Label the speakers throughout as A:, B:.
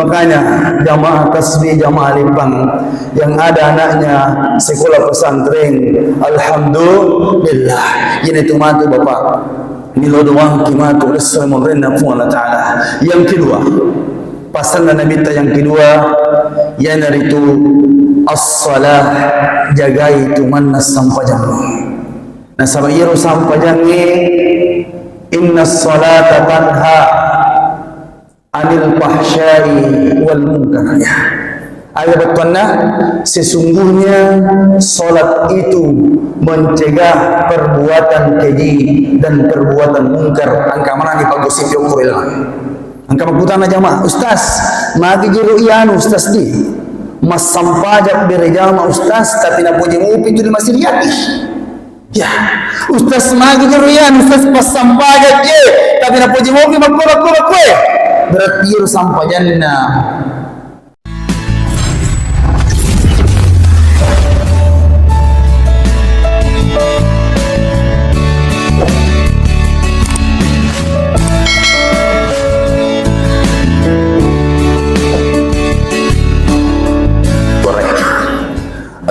A: Makanya jamaah tasbih, jamaah limpang yang ada anaknya sekolah pesantren, alhamdulillah. Ini tu matu Bapak. Nilo doang kimatu Rasul Muhammad Allah Taala. Yang kedua, pasan Nabi kita yang kedua, yang itu as-salah, jaga itu mana sampajang. Nah sabayiru sampajang ni, inna salata tanha anil fahsyai wal munkar. Ya. Ada betulnya sesungguhnya salat itu mencegah perbuatan keji dan perbuatan munkar. Angka mana di pagosi diukuril. Angka magputana jamaah, ustaz, magi jero iyan ustaz di. Mas sampajak berjamaah ustaz tapi na puji ngupi itu di masjid yati. Ya, ustaz magi jero iyan ustaz pas sampajak je tapi na puji ngupi magkurak-kurak kue. Berarti sampajanna.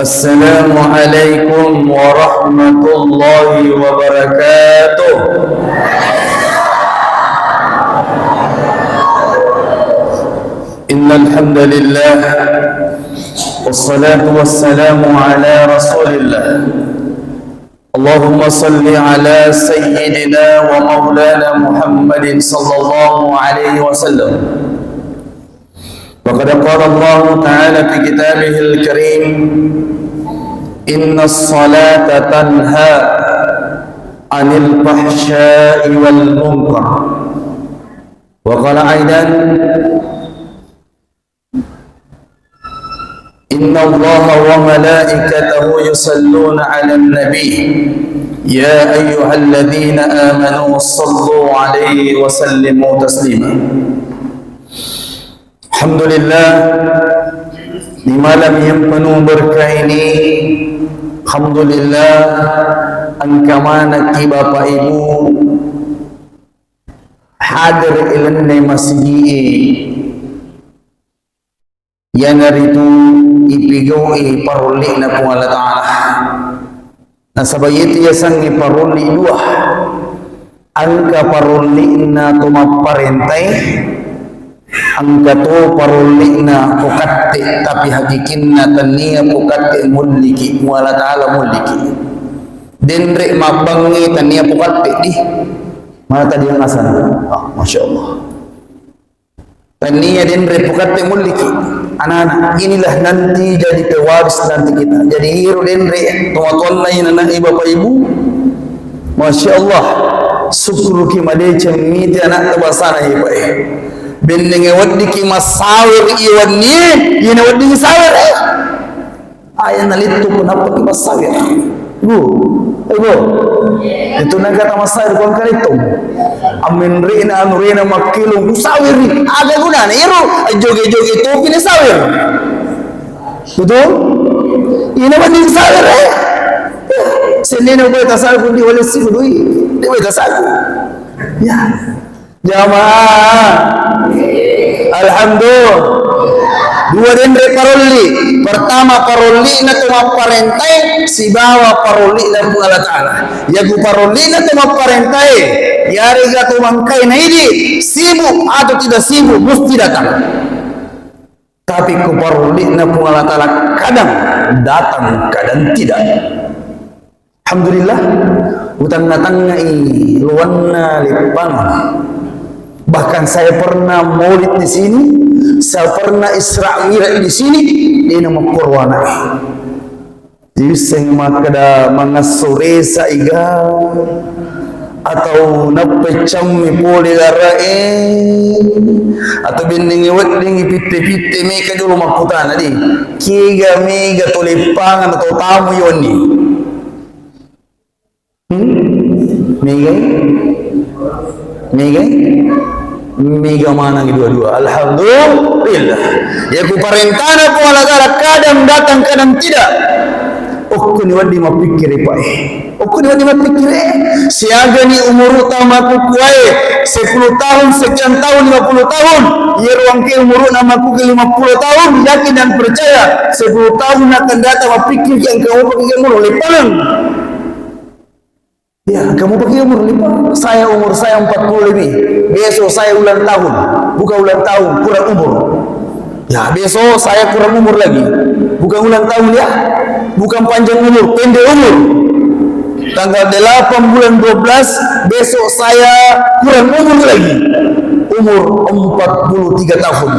A: Assalamualaikum warahmatullahi wabarakatuh. Innal hamdalillah wassalatu wassalamu ala rasulillah. Allahumma salli ala sayyidina wa maulana Muhammadin sallallahu alaihi wasallam. وقد قال الله تعالى في كتابه الكريم إن الصلاة تنهى عن الفحشاء والمنكر وقال أيضا إن الله وملائكته يصلون على النبي يا أيها الذين آمنوا صلوا عليه وسلموا تسليما. Alhamdulillah, di malam yang penuh berkah ini, alhamdulillah, angka mana ki Bapak Ibu hadir ilanne masjid yang hari itu ipigoi paruli na po Allah Ta'ala. Nasabay ito yasang iparuli dua, angka paruli na tumaparentay, angka to paruli na pukati tapi hakikin na taniya pukati muliki wala ta'ala muliki denre mabangi taniya pukati di mana tadi yang asal Masya Allah taniya denre pukati muliki anak-anak inilah nanti jadi pewaris nanti kita jadi hero denre tuan-tuan lain anak bapak ibu Masya Allah syukur kimadecha miti anak tabasana ibu bendenge waddi ki masawir iwanni yene waddi sawir ayan nalittu kunapa ki masawir bu itu naga masawir kon kalitum amin rina anurina makilu musawir ada gunanya iru joge-joge itu kini sawir betul ini waddi sawir senene ko tasawir di wala sigudui di tasawir ya jamaah alhamdulillah dua dendre paroli pertama paroli na tumaparentai si bawa paroli na Allah Ta'ala yagu paroli na tumaparentai yari ga tumangkay na ini sibuk atau tidak sibuk mesti datang tapi ku paroli na Allah Ta'ala kadang datang kadang tidak. Alhamdulillah hutan datangnya luanna lipang. Bahkan saya pernah maulid di sini, saya pernah Isra Mi'raj di sini, di nama Qur'ana. Jadi saya makada mangasore sa iga atau napecam mi poli darae atau binding wedding pitte meka dulu makutana di kiga mega tulipangan atau tamu yoni mega mana dua-dua. Alhamdulillah ya ku perintahna ku Allah Ta'ala kadang datang kadang tidak Okku ni wadi mapikir pai. Okku ni wadi mapikir siaga ni umur utama ku kuai 10 tahun, sekian tahun, 50 tahun. Ya ruang ke umur namaku ke 50 tahun, yakin dan percaya 10 tahun akan datang mapikir yang kamu pakai umur lepalang. Ya, kamu pakai umur lepalang. Umur saya 40 lebih. Besok saya ulang tahun, bukan ulang tahun, kurang umur. Ya, besok saya kurang umur lagi. Bukan ulang tahun ya. Bukan panjang umur, pendek umur. Tanggal 8 bulan 12, besok saya kurang umur lagi. Umur 43 tahun.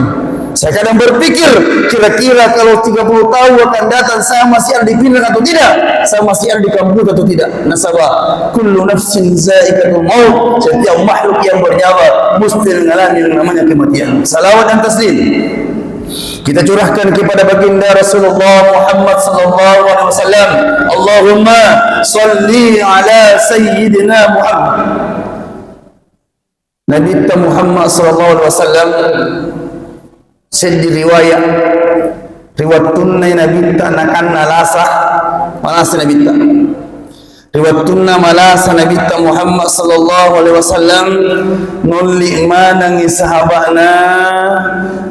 A: Saya kadang berpikir, kira-kira kalau 30 tahun akan datang, saya masih ada di Pinang atau tidak? Saya masih ada di kampung atau tidak? Nasabah, kullu nafsin za'iqatul maut. Setiap makhluk yang bernyawa mesti mengalami yang namanya kematian. Salawat dan taslim kita curahkan kepada baginda Rasulullah Muhammad sallallahu alaihi wasallam. Allahumma salli ala sayyidina Muhammad. Nabi Muhammad sallallahu alaihi wasallam sedih riwayat tunai Nabi nakan nalasa malasa Nabi riwayat tunna malasa Nabi Muhammad sallallahu alaihi wasallam nulli manangi sahabana,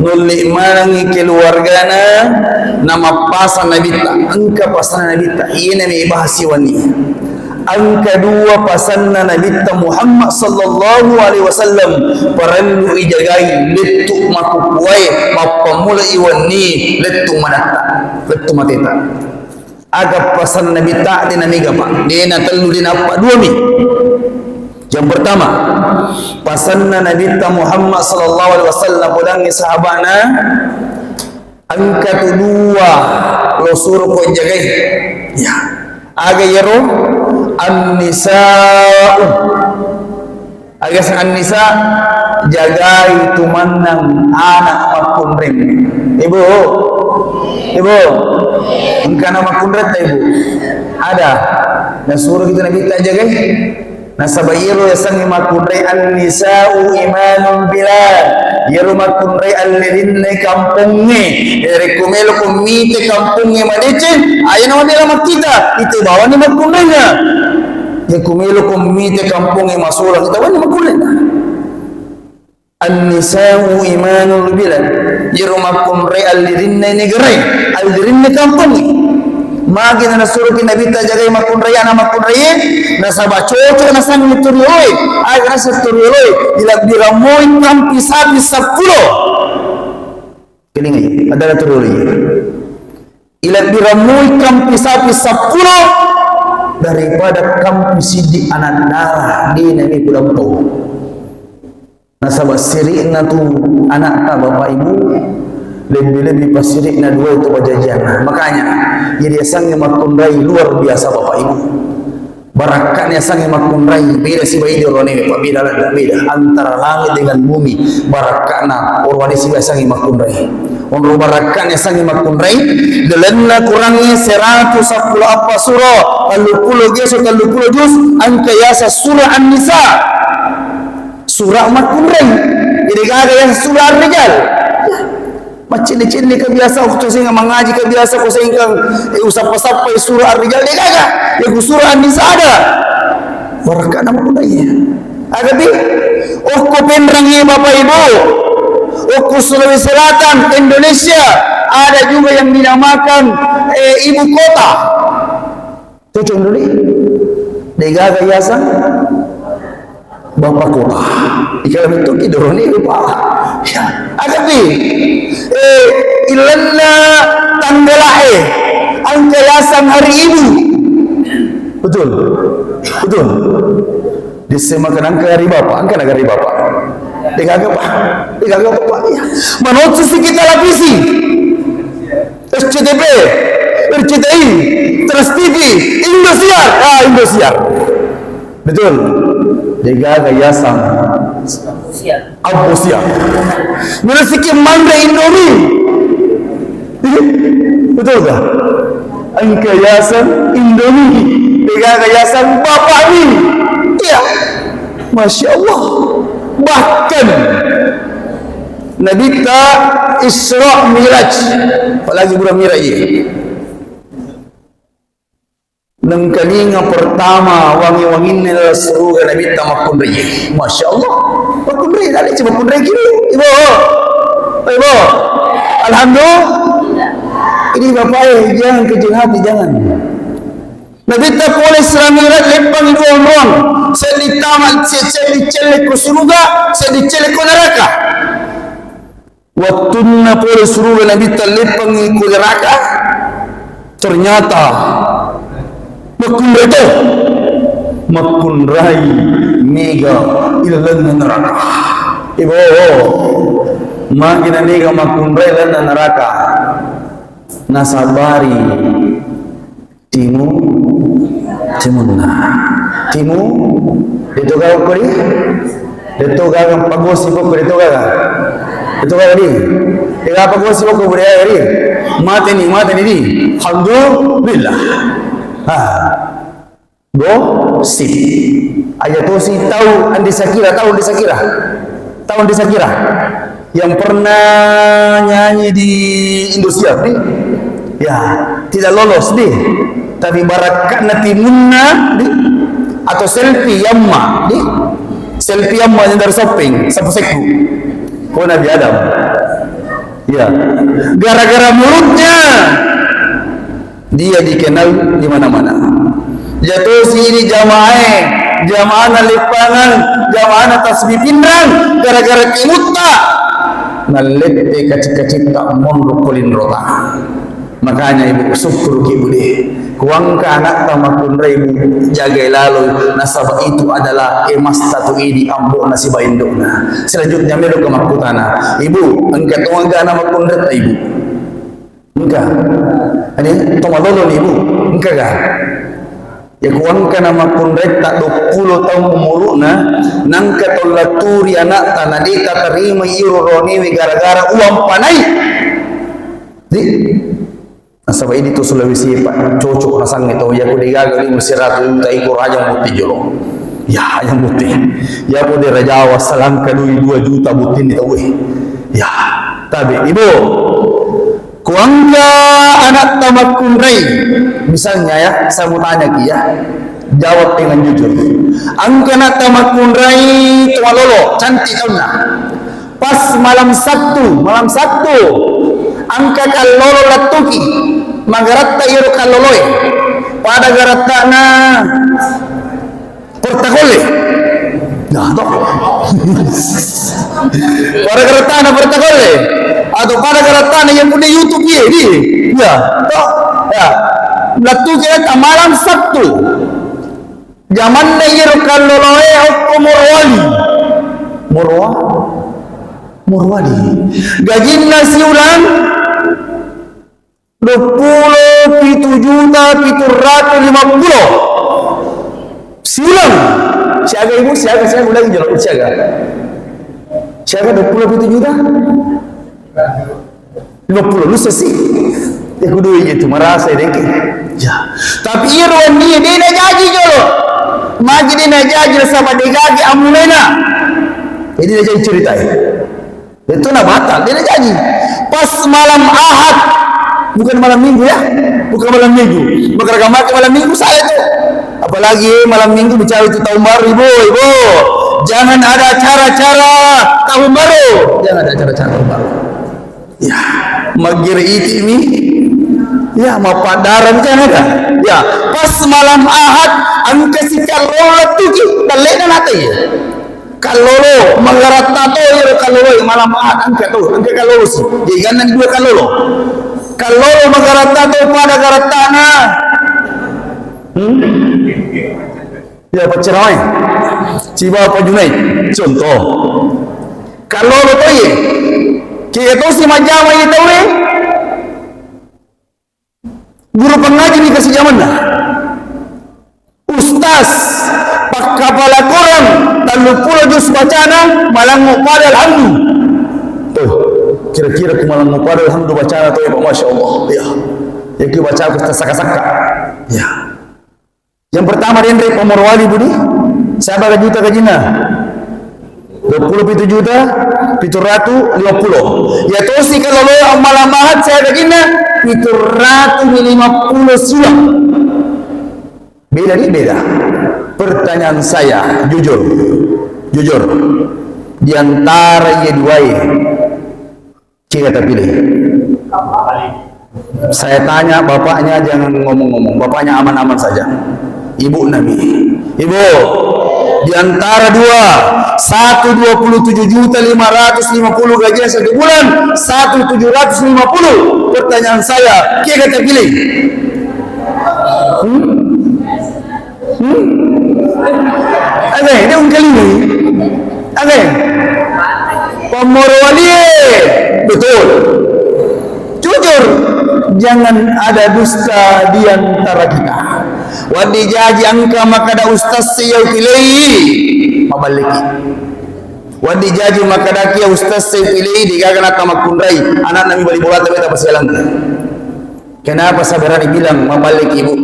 A: nulli manangi keluargana, nama pasan Nabi angka pasan Nabi ini mi bahasi wani. Angka dua pasanna Nabi Muhammad sallallahu alaihi wasallam perlu ijagai letu makupuai mapamula iwani letu manata letu mateta agak pasan Nabi tak di nami gapa dina telu dina apa dua mi. Yang pertama pasanna Nabi Muhammad sallallahu alaihi wasallam pudangi sahabana angka dua lo suruh ko jagai ya aga yero an-nisa'u aga sang an-nisa jagai tumandang anak makunrim. Ibu engkau nama kunrat ibu ada dan suruh kita Nabi tak jaga nasabayiru yasangi makunrai an-nisa'u imanun bilal yaru makunrai al-lidinne kampungnya dari kumelu kumite kampungnya madece ayo nama dia nama kita itu bawa ni makunrainya ya kumelu kumite kampungnya masulah kita bawa ni makunrainya. An-nisa'u imanul bilad yirumakum re'al dirinna negeri al dirinna kampung magi na suruh Nabi ta jaga makun raya na makun raya nasaba coco na sang miturioi ay nasa turioi ila biramoy kampi sabi sapulo kelingi ada turioi ila biramoy kampi sabi sapulo daripada kampi sidi anak darah di Nabi pulang tahu. Nasabah sirik na tu anak ka bapak ibu lebih-lebih pas sirik na dua itu pajajian. Makanya jadi sang makunrai luar biasa bapak ibu. Barakatnya sang makunrai beda si bayi di rone beda antara langit dengan bumi. Barakatna orwani si sang makunrai. Onro barakatnya sang makunrai delenna kurangnya 110 apa surah 30 juz 30 juz angka yasa surah An-Nisa. Surah makunrai jadi kagak yang surah Ar-Rijal macam-macam kebiasa waktu saya mengaji kebiasa aku sehingga usap-usap surah Ar-Rijal dia kagak yang surah An-Nisa ada barakat nama kunrainya agak bi aku penrangnya bapak ibu aku Sulawesi Selatan Indonesia ada juga yang dinamakan ibu kota cocok dulu dia kagak biasa bapak kota ikalah itu tidur ni lupa ya agak bi ilanna tanggal angka yasan hari ibu betul disemakan angka hari bapak angka hari bapak dia kagak apa ya menurut sisi kita lapisi SCTV RCTI Trans TV Indosiar Indosiar betul dia yasan Abu Siap menurut sikit manda Indomie betul tak? Angka yasan Indomie dia yasan bapak ni iya Masya Allah bahkan Nabi ta Isra Miraj apalagi bulan Miraj Nang kalinga pertama wangi-wangin nila suruh Nabi tamakun raya. Masya Allah. Makun raya tadi cuma makun raya kiri. Ibu. Ibu. Alhamdulillah. Ini bapak jangan kecil hati jangan. Nabi tak boleh seramirat lepang dua orang. Saya ditamat, saya dicelek ke surga, saya dicelek ke neraka. Waktu na boleh surga Nabi tak lepang ke neraka. Ternyata makun itu makun rai mega ilan neraka. Ibu makin mega makun rai ilan neraka. Nasabari timu itu kau kuri itu kau pagos ibu kuri itu kau di ega pagos ibu kuri ari mati ni di alhamdulillah gosip ayat tu si tahu andi Sakira yang pernah nyanyi di Indonesia nih ya tidak lolos nih tapi barakat natimunna nih atau selfie yamma nih selfie yamma yang dari shopping sapu-seku kau Nabi Adam ya gara-gara mulutnya dia dikenal di mana-mana. Jatuh sini jamaah nalipangan, jamaah tasbih pindrang, gara-gara kimutta nalete kacik-kacik tak mondok kulin rota. Makanya ibu syukur ibu deh. Kuangka anak tamakun ibu jaga lalu nasabah itu adalah emas satu ini ambo nasibah indukna. Selanjutnya melu kemakutana. Ibu, engkau tuangga nama kundret ibu. Engkau, ini tomalolo nih ibu. Engkau kan? Ya kuangka nama kundret tak 20 tahun umuruna nangka tolaturi anak tanah dita terima ironi gara-gara uang panai. Di nasabah ini tu Sulawesi Pak cocok rasang itu ya ku digagal Mesir ratu tak ikut aja putih jolo. Ya yang putih. Ya ku di Raja Wassalam kadui 2 juta putih di tahu. Ya, tapi ibu kuangga anak tamakun rai misalnya ya saya mau tanya ya jawab dengan jujur angka anak tamakun rai tua lolo cantik tauna pas malam Sabtu angka kalolo latuki magaratta iro kaloloi pada garatta na portakole nah toh pada garatta na portakole atau pada garatta na yang punya YouTube ya toh ya latuki eta malam Sabtu zaman na iro kaloloi hukum Murwali gaji nasi ulang 27.750 siulang siaga ibu siaga ulang jalan siaga 27 juta 50 lu sesi ya kudu itu merasa dengki ya tapi irwan dia nak jaji jolo magi dia nak jaji sama degagi amulena jadi dia jadi cerita itu nak batal dia nak jaji pas malam Ahad bukan malam Minggu ya bukan malam Minggu beragama ke malam Minggu saya itu apalagi malam Minggu bicara itu tahun baru ibu jangan ada cara-cara tahun baru jangan ada cara-cara tahun baru ya magir ini ya mapadaran kan ada ya pas malam Ahad angka si kalolo tuh balik nanti kalolo mengarata tuh kalolo malam Ahad angka kalolo sih jangan dua kalolo magarata tu pada garatana ya pacerai ciba apa Junaid contoh kalau lo tu ye kita si macam itu guru pengaji ni kasih zaman dah ustaz pak kepala Quran dan lupa juz bacana malang pada alhamdulillah kira-kira kumalang pada alhamdulillah bacana tu ya Masya Allah ya yang kita baca kita saka-saka ya yang pertama dia dari Pemorwali budi saya baga juta gajina 27 juta 750 ya terus si kalau lo malam Ahad saya gajina 750 silang Beda nih beda. Pertanyaan saya jujur, di antara ye dua kita pilih. Saya tanya bapaknya, jangan ngomong-ngomong, bapaknya aman-aman saja. Ibu Nabi, ibu, di antara dua, satu 27.550 gajian 1 bulan, satu 750. Pertanyaan saya, kita pilih. Ada ini ungkali ini. Ada Pemorwali, betul. Jujur, jangan ada dusta di antara kita. Wadi jaji angka maka ada ustaz saya pilih mabaliki. Wadi jaji maka ada kia ustaz saya pilih digagan atau makundai anak nami bali bola tapi tak bersialang. Kenapa sabarani bilang mabalik ibu?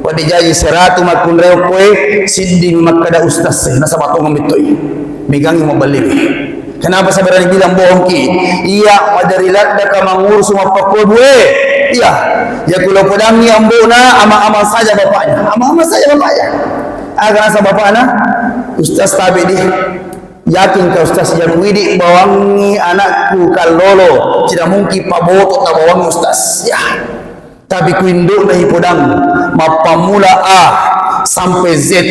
A: Wadi jaji seratu makundai kowe siding maka ada ustaz saya nasa batong mitoi. Megangi mabaliki. Kenapa sabarani bilang bohong ki? Iya madarilat dah kamangur semua pakul gue. Iya, ya kalau pedangi ambuna ama-ama saja bapaknya, ama-ama saja bapaknya. Agar asa bapaknya, ustaz tabi di, yakin ke ustaz yang widi bawangi anakku kalolo, tidak mungkin paboto tak bawangi ustaz. Ya, tapi kuinduk nahi pedang, mapamula A sampai Z,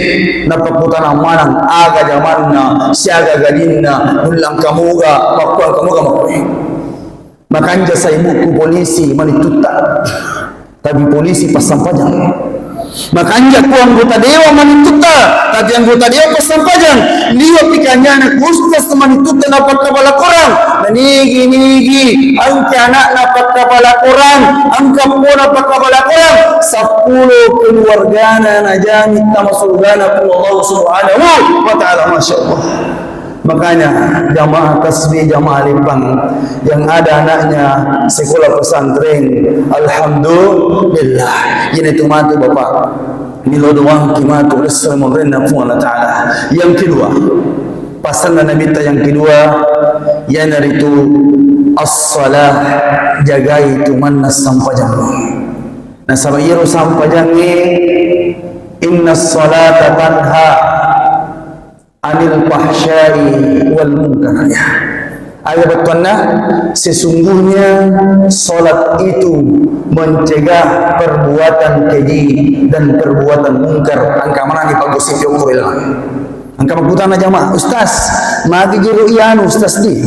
A: napakutana manang aga jamanna, siaga gadinna, nulang kamuga, makuang kamuga makuang. Makanya saya buku polisi manituta, tapi polisi pasang pajang. Makanya ku anggota dewa manituta, tapi anggota dewa pasang pajang. Liwa pikanya anak ustaz manituta dapat kepala korang. Nigi, angka anak dapat kepala korang, angka pun dapat kepala korang. 10 keluargana najami tamasulgana ku Allah Subhanahu wa taala, masyaallah. Makanya jamaah tasbih, jamaah limpang yang ada anaknya sekolah pesantren, alhamdulillah. Ini tumatu bapak. Ini doang kimatu Rasulullah Allah Taala. Yang kedua, pasangan Nabi yang kedua, yang itu as-salah, jagai tuman sampajang. Nah sabayiru sampajangi, inna salata tanha anil fahsyai wal munkar. Ayat betulnya sesungguhnya salat itu mencegah perbuatan keji dan perbuatan munkar. Angka mana di pagosip yang kuilang. Angka magutana jamaah ustaz, magi jiru iyan ustaz di.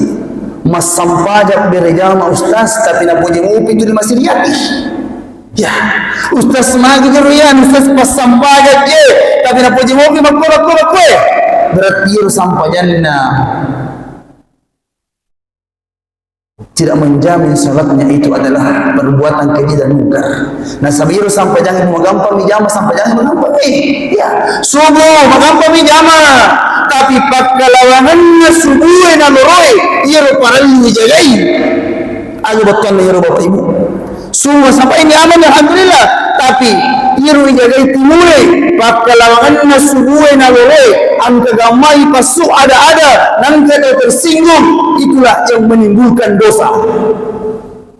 A: Mas sampajak berjamaah ustaz tapi na puji ngupi itu di masjid yati. Ya, ustaz magi jiru iyan ustaz pas sampajak je tapi na puji ngupi magkura-kura kue. Berarti sampajanna tidak menjamin salatnya itu adalah perbuatan keji dan munkar. Nah sabiru sampai jangan magampang mijama sampai jangan magampang ya subuh magampang mijama tapi pakkalawangannya subuh na loroi iya paralli jagai ayo betul ya bapak ibu semua sampai ini aman alhamdulillah tapi iru jagai timule pakkalawangannya subuh na loroi angka gamai pasuk ada nang kada tersinggung, itulah yang menimbulkan dosa.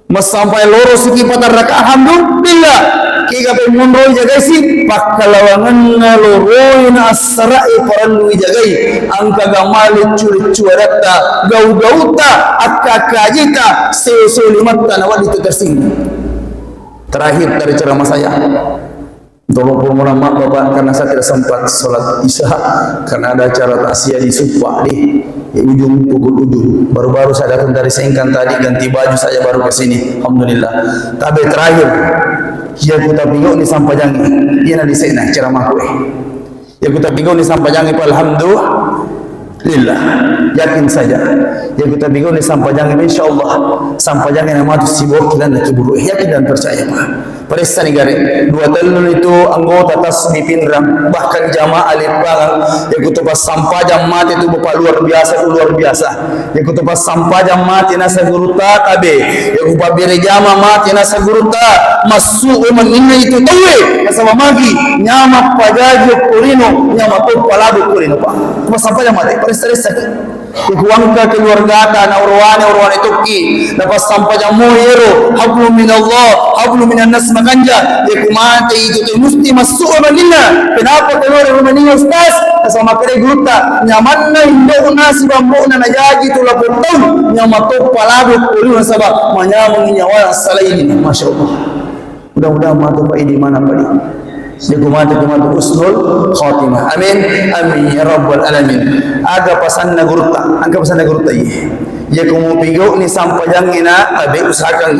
A: Mas sampai loro siki patar rakaat alhamdulillah kiga pe munroi jagai si pakkalawangan loroi na asrai paranui jagai angka gamai curit-cuaratta gau-gauta akkakajita seo-limatta nawali itu tersinggung. Terakhir dari ceramah saya, tolong mohon maaf Bapak karena saya tidak sempat sholat isya karena ada acara takziah di Supah di ujung pukul ujung. Baru-baru saya datang dari Sengkang tadi ganti baju saya baru ke sini. Alhamdulillah. Tapi terakhir ya kita bingung ni sampajangi. Ia nanti saya nak ceramah kue. Ya kita bingung ni sampajangi alhamdulillah. Yakin saja. Ya kita bingung ni sampajangi insyaallah. Sampajangi nama tu sibuk kita nak kiburu. Yakin dan percaya Pak. Perisa negara dua telur itu anggota tasbih pinram bahkan jamaah lipangan yang kutupas sampah jam mati itu bapak luar biasa yang kutupas sampah jam mati nasa guruta kabe yang kupa beri jamaah mati nasa guruta masuk menina itu tawe nasa mamagi nyama pajajo kurino nyama tu palabu kurino Pak kutupas sampah jam mati perisa ikuangka keluarga ta na urwane tukki lepas sampai jamu hero hablum minallah hablum minan nas makanja ikumate itu tu mesti masuk manina kenapa keluar rumania ustaz sama kere guta nyaman na indo nasi bambu na najaji tu lapotong nyamatok palado kuliwan sabab manyamang nyawa salaini masyaallah. Mudah-mudahan matu pak di mana bali dikumati kumatu usnul khatimah. Amin amin ya rabbal alamin. Aga pasan na gurta ya kumupigo ni sampajang ina abe usahakan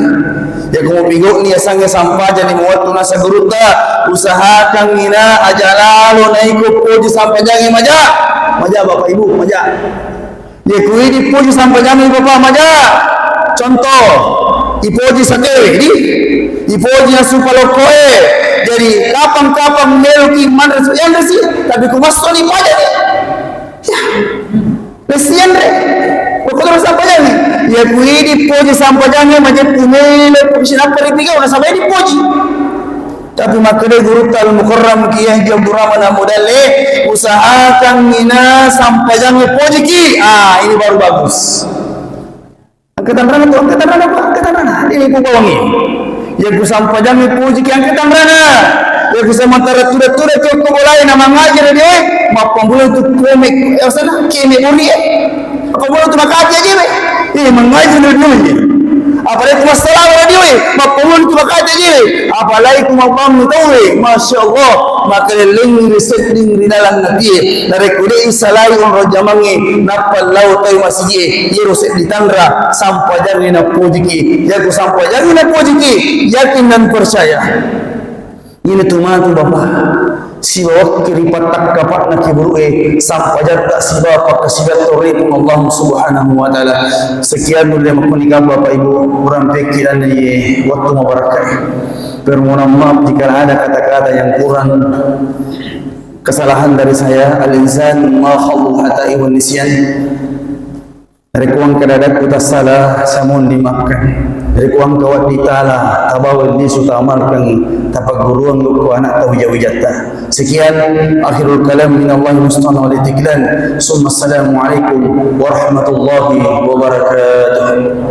A: ya kumupigo ni asangnya sampajan ni muwatu na sa gurta usahakan ina ajalalo na ikut puji sampajang maja bapak ibu maja ya kui di puji sampajang bapak maja contoh ipoji sakewe di ipoji yang supalokoe jadi kapan-kapan meluki man yang resi tapi kumasoni pada ya resian re pokoknya sampajang ya kui di puji sampajang macam pumele profesional peripiga una sampai di puji tapi makanya guru tal mukarram kiyah dia buramana modale usahakan mina sampajang puji ki ini baru bagus. Angkatan rana tu, angkatan rana. Ini ku bawangi. Ya ku sampajang puji ki angkatan rana. Ya ku sementara tura-tura ke bolai nama ngajar dia. Mapambulan tu komik, sana kene uri. Mapambulan tu makaji aja be. Mengaji dulu. Apalagi ku masalah dia we. Mapambulan tu makaji aja. Apalagi ku mapam tu we. Masya-Allah. Maka ling riset ling rinalang nabi dari kudai salai on rojamangi napal lau tay masjid ye roset ditandra sampajang ina pujiki ya ku sampajang ina pujiki yakin dan percaya ini tumatu bapak si bawa kiri patak kapak nak kiburue sampajang tak si bapak kasibat torin Allah subhanahu wa ta'ala. Sekian dulu yang menikah bapak ibu kurang pikiran ye waktu mabarakah. Permohonan maaf jika ada kata-kata yang kurang, kesalahan dari saya. Al-insan ma khallul hata'i wan nisyan. Dari kuang kadadak kita salah samun dimakan. Dari kuang kawat ditala tabawal di suta amalkan tapak guruang luku anak tahu jawijata. Sekian akhirul kalam minallahi mustana wal itiklan. Summa assalamualaikum warahmatullahi wabarakatuh.